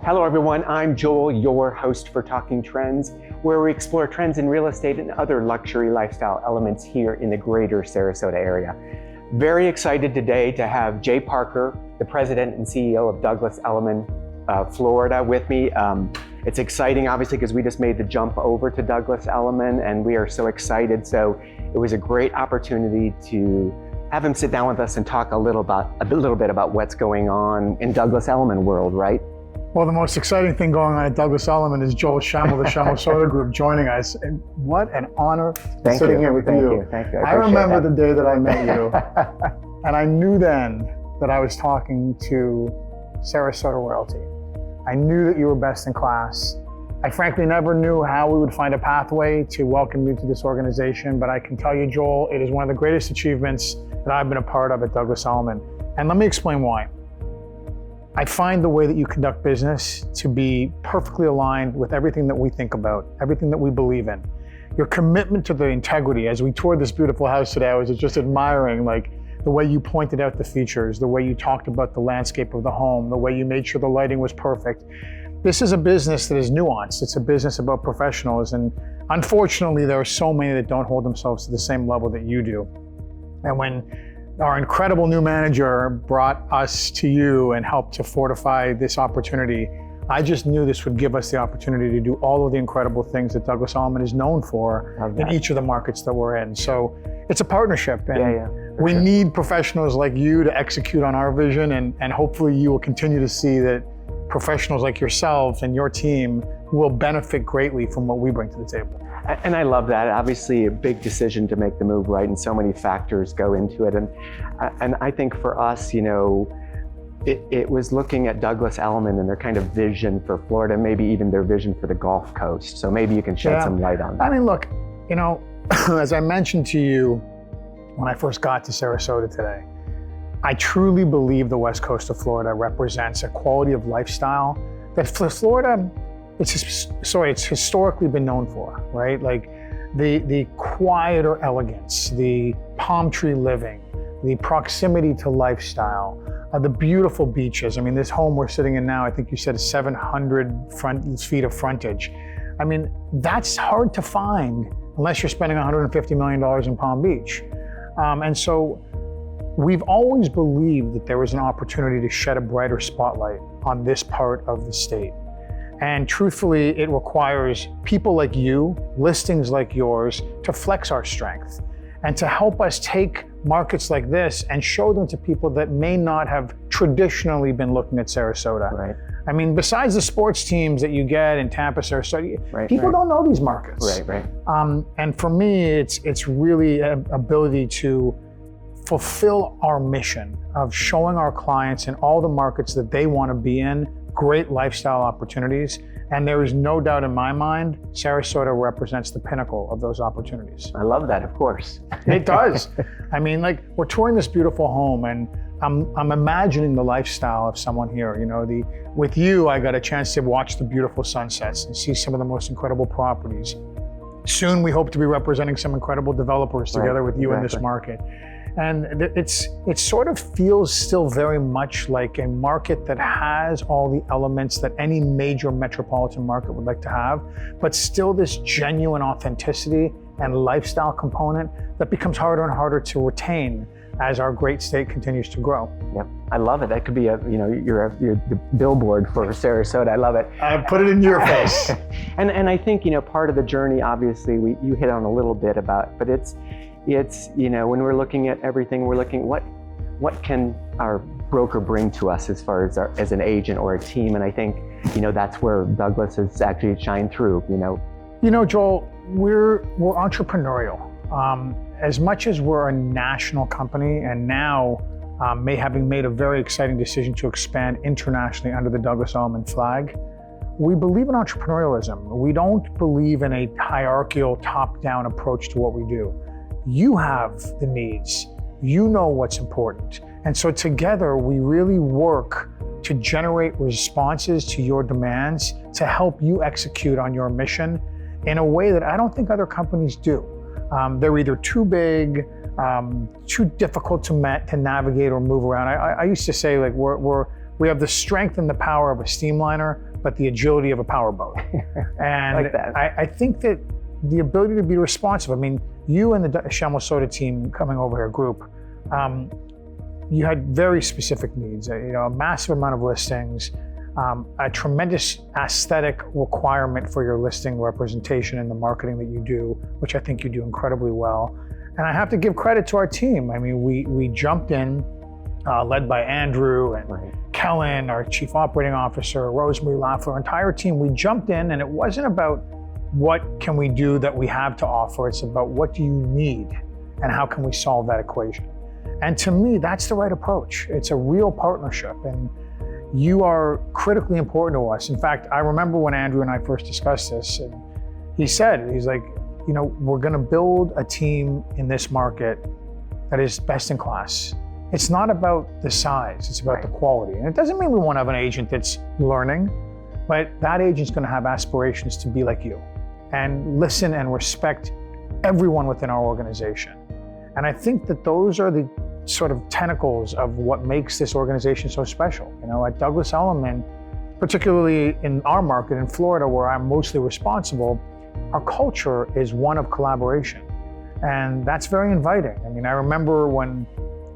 Hello everyone, I'm Joel, your host for Talking Trends, where we explore trends in real estate and other luxury lifestyle elements here in the greater Sarasota area. Very excited today to have Jay Parker, the president and CEO of Douglas Elliman Florida with me. It's exciting, obviously, because we just made the jump over to Douglas Elliman and we are so excited. So it was a great opportunity to have him sit down with us and talk a little bit about what's going on in Douglas Elliman world, right? Well, the most exciting thing going on at Douglas Elliman is Joel Schemmel, the Schemmel Soda Group, joining us. And what an honor sitting here with you. Thank you. I remember the day that I met you, and I knew then that I was talking to Sarasota Realty. I knew that you were best in class. I frankly never knew how we would find a pathway to welcome you to this organization, but I can tell you, Joel, it is one of the greatest achievements that I've been a part of at Douglas Elliman. And let me explain why. I find the way that you conduct business to be perfectly aligned with everything that we think about, everything that we believe in. Your commitment to the integrity. As we toured this beautiful house today, I was just admiring the way you pointed out the features, the way you talked about the landscape of the home, the way you made sure the lighting was perfect. This is a business that is nuanced. It's a business about professionals, and unfortunately there are so many that don't hold themselves to the same level that you do. And when our incredible new manager brought us to you and helped to fortify this opportunity, I just knew this would give us the opportunity to do all of the incredible things that Douglas Elliman is known for in each of the markets that we're in. So it's a partnership, and we need professionals like you to execute on our vision, and hopefully you will continue to see that professionals like yourself and your team will benefit greatly from what we bring to the table. And I love that. Obviously a big decision to make the move, right? And so many factors go into it. And I think for us, it was looking at Douglas Elliman and their kind of vision for Florida, maybe even their vision for the Gulf Coast. So maybe you can shed some light on that. I mean, look, as I mentioned to you when I first got to Sarasota today, I truly believe the West Coast of Florida represents a quality of lifestyle that Florida, it's historically been known for, right? Like the quieter elegance, the palm tree living, the proximity to lifestyle, the beautiful beaches. I mean, this home we're sitting in now, I think you said is 700 feet of frontage. I mean, that's hard to find unless you're spending $150 million in Palm Beach. And so we've always believed that there was an opportunity to shed a brighter spotlight on this part of the state. And truthfully, it requires people like you, listings like yours, to flex our strength and to help us take markets like this and show them to people that may not have traditionally been looking at Sarasota. Right. I mean, besides the sports teams that you get in Tampa, Sarasota, people don't know these markets. Right. And for me, it's really an ability to fulfill our mission of showing our clients in all the markets that they want to be in great lifestyle opportunities. And there is no doubt in my mind, Sarasota represents the pinnacle of those opportunities. I love that, of course. It does. I mean, we're touring this beautiful home, and I'm imagining the lifestyle of someone here. With you, I got a chance to watch the beautiful sunsets and see some of the most incredible properties. Soon, we hope to be representing some incredible developers together with you in this market. And it sort of feels still very much like a market that has all the elements that any major metropolitan market would like to have, but still this genuine authenticity and lifestyle component that becomes harder and harder to retain as our great state continues to grow. Yep, I love it. That could be you're the billboard for Sarasota. I love it. I put it in your face. And I think part of the journey, obviously, you hit on a little bit about, but it's when we're looking at everything, we're looking what can our broker bring to us as far as an agent or a team, and I think that's where Douglas has actually shined through. Joel, we're entrepreneurial. As much as we're a national company, and now having made a very exciting decision to expand internationally under the Douglas Elliman flag, we believe in entrepreneurialism. We don't believe in a hierarchical top-down approach to what we do. You have the needs, you know what's important. And so together we really work to generate responses to your demands to help you execute on your mission in a way that I don't think other companies do. They're either too big, too difficult to navigate or move around. I used to say, like, we have the strength and the power of a steamliner, but the agility of a powerboat. And like that. I think that the ability to be responsive. I mean, you and the Schemmel Soda team coming over here, group, you had very specific needs. A massive amount of listings, a tremendous aesthetic requirement for your listing representation and the marketing that you do, which I think you do incredibly well. And I have to give credit to our team. I mean, we jumped in, led by Andrew and Kellen, our chief operating officer, Rosemary Lafleur, our entire team. We jumped in, and it wasn't about what can we do that we have to offer. It's about what do you need and how can we solve that equation. And to me, that's the right approach. It's a real partnership, and you are critically important to us. In fact, I remember when Andrew and I first discussed this, and he's like, we're gonna build a team in this market that is best in class. It's not about the size, it's about the quality. And it doesn't mean we won't have an agent that's learning, but that agent's gonna have aspirations to be like you and listen and respect everyone within our organization. And I think that those are the sort of tentacles of what makes this organization so special. At Douglas Elliman, particularly in our market in Florida, where I'm mostly responsible, our culture is one of collaboration. And that's very inviting. I mean, I remember when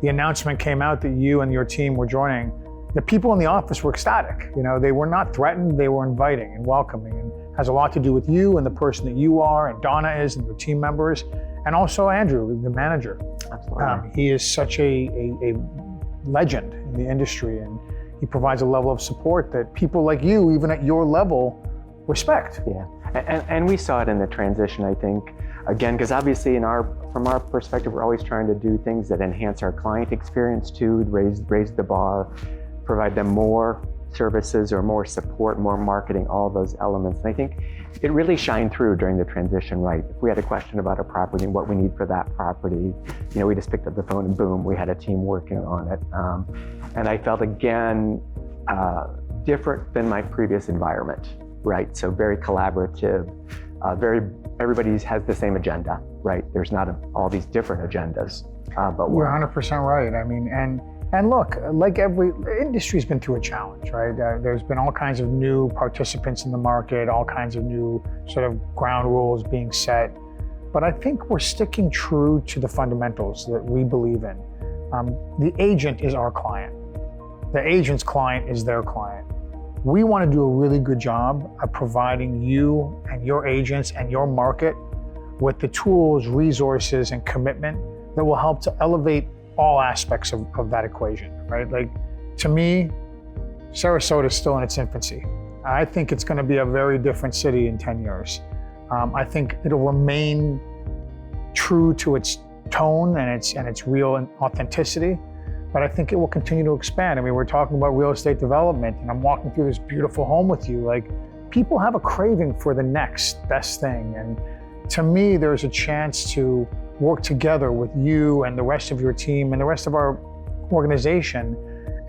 the announcement came out that you and your team were joining, the people in the office were ecstatic. They were not threatened, they were inviting and welcoming, and has a lot to do with you and the person that you are, and Donna is, and your team members, and also Andrew, the manager. Absolutely. He is such a legend in the industry, and he provides a level of support that people like you, even at your level, respect. Yeah, and we saw it in the transition, I think, again, because obviously from our perspective, we're always trying to do things that enhance our client experience too, raise the bar, provide them more services or more support, more marketing, all those elements. And I think it really shined through during the transition, right? If we had a question about a property and what we need for that property, we just picked up the phone and boom, we had a team working on it. And I felt, again, different than my previous environment, right? So very collaborative, everybody has the same agenda, right? There's not all these different agendas, but You're 100% right. I mean, and look, like every industry's been through a challenge, right? There's been all kinds of new participants in the market, all kinds of new sort of ground rules being set. But I think we're sticking true to the fundamentals that we believe in. The agent is our client. The agent's client is their client. We want to do a really good job of providing you and your agents and your market with the tools, resources, and commitment that will help to elevate all aspects of that equation, right? Like, to me, Sarasota is still in its infancy. I think it's going to be a very different city in 10 years. I think it'll remain true to its tone and its real authenticity, but I think it will continue to expand. I mean, we're talking about real estate development, and I'm walking through this beautiful home with you. Like, people have a craving for the next best thing, and to me, there's a chance to work together with you and the rest of your team and the rest of our organization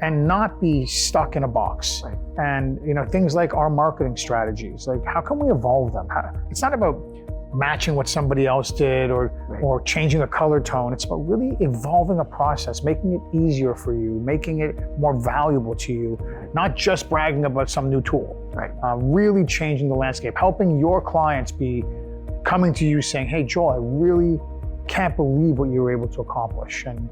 and not be stuck in a box. Right. And things like our marketing strategies, like, how can we evolve them? It's not about matching what somebody else did or changing a color tone. It's about really evolving a process, making it easier for you, making it more valuable to you, not just bragging about some new tool. Right. Really changing the landscape, helping your clients be coming to you saying, hey, Joel, I really can't believe what you were able to accomplish. And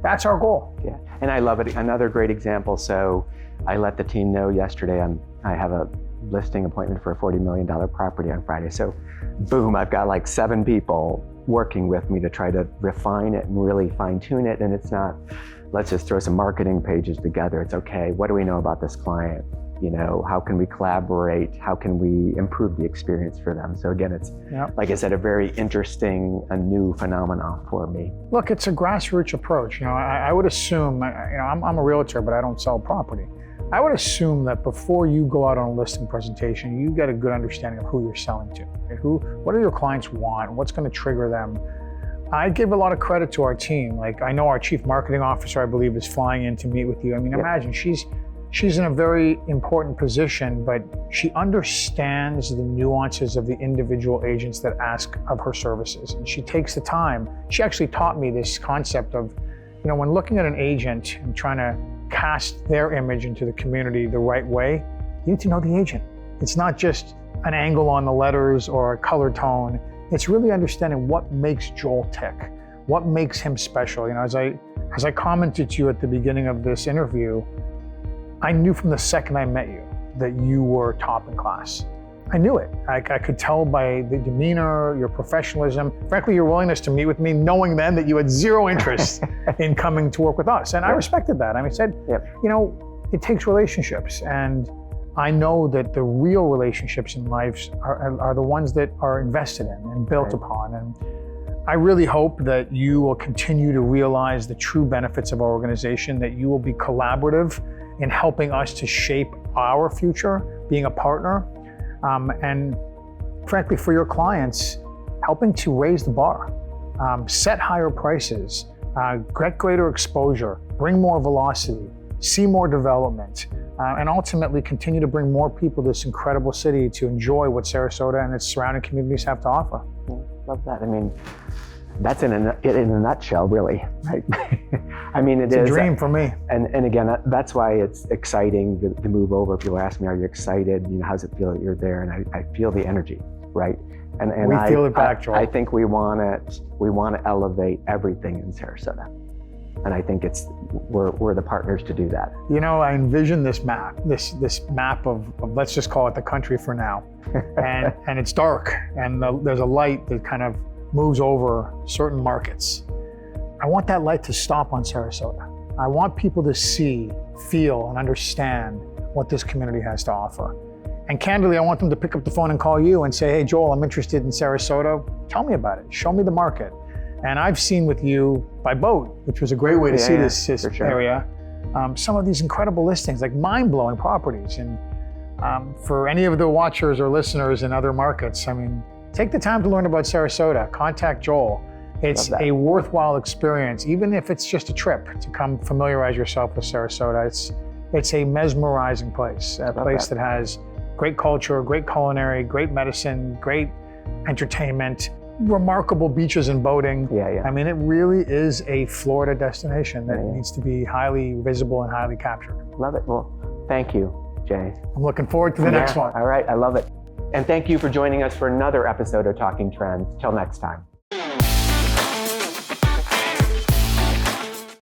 that's our goal. Yeah, and I love it. Another great example. So I let the team know yesterday I have a listing appointment for a $40 million property on Friday. So boom, I've got like 7 people working with me to try to refine it and really fine tune it. And it's not, let's just throw some marketing pages together. It's okay, what do we know about this client? How can we collaborate? How can we improve the experience for them? So again, it's, like I said, a very interesting, a new phenomenon for me. Look, it's a grassroots approach. I would assume, I'm a realtor, but I don't sell property. I would assume that before you go out on a listing presentation, you get a good understanding of who you're selling to. Right? What do your clients want? What's going to trigger them? I give a lot of credit to our team. Like, I know our chief marketing officer, I believe, is flying in to meet with you. I mean, imagine she's she's in a very important position, but she understands the nuances of the individual agents that ask of her services. And she takes the time. She actually taught me this concept of, when looking at an agent and trying to cast their image into the community the right way, you need to know the agent. It's not just an angle on the letters or a color tone. It's really understanding what makes Joel tick, what makes him special. As I commented to you at the beginning of this interview, I knew from the second I met you that you were top in class. I knew it. I could tell by the demeanor, your professionalism, frankly, your willingness to meet with me, knowing then that you had zero interest in coming to work with us. And I respected that. I said, it takes relationships. And I know that the real relationships in life are the ones that are invested in and built upon. And I really hope that you will continue to realize the true benefits of our organization, that you will be collaborative in helping us to shape our future, being a partner, and frankly, for your clients, helping to raise the bar, set higher prices, get greater exposure, bring more velocity, see more development, and ultimately continue to bring more people to this incredible city to enjoy what Sarasota and its surrounding communities have to offer. Love that. That's in a nutshell, really. Right? It's a dream for me. And again, that's why it's exciting to move over. People ask me, "Are you excited? How's it feel that you're there?" And I feel the energy, right? And we feel it back, Joel. I think we want to elevate everything in Sarasota, and I think we're the partners to do that. I envision this map, this map of let's just call it the country for now, and it's dark, and there's a light that kind of moves over certain markets. I want that light to stop on Sarasota. I want people to see, feel, and understand what this community has to offer. And candidly, I want them to pick up the phone and call you and say, "Hey, Joel, I'm interested in Sarasota. Tell me about it. Show me the market." And I've seen with you by boat, which was a great way to see this area, some of these incredible listings, like mind-blowing properties. And for any of the watchers or listeners in other markets, take the time to learn about Sarasota. Contact Joel. It's a worthwhile experience, even if it's just a trip to come familiarize yourself with Sarasota. It's a mesmerizing place, a place that has great culture, great culinary, great medicine, great entertainment, remarkable beaches and boating. It really is a Florida destination that needs to be highly visible and highly captured. Love it. Well, thank you, Jay. I'm looking forward to the next one. All right, I love it. And thank you for joining us for another episode of Talking Trends. Till next time.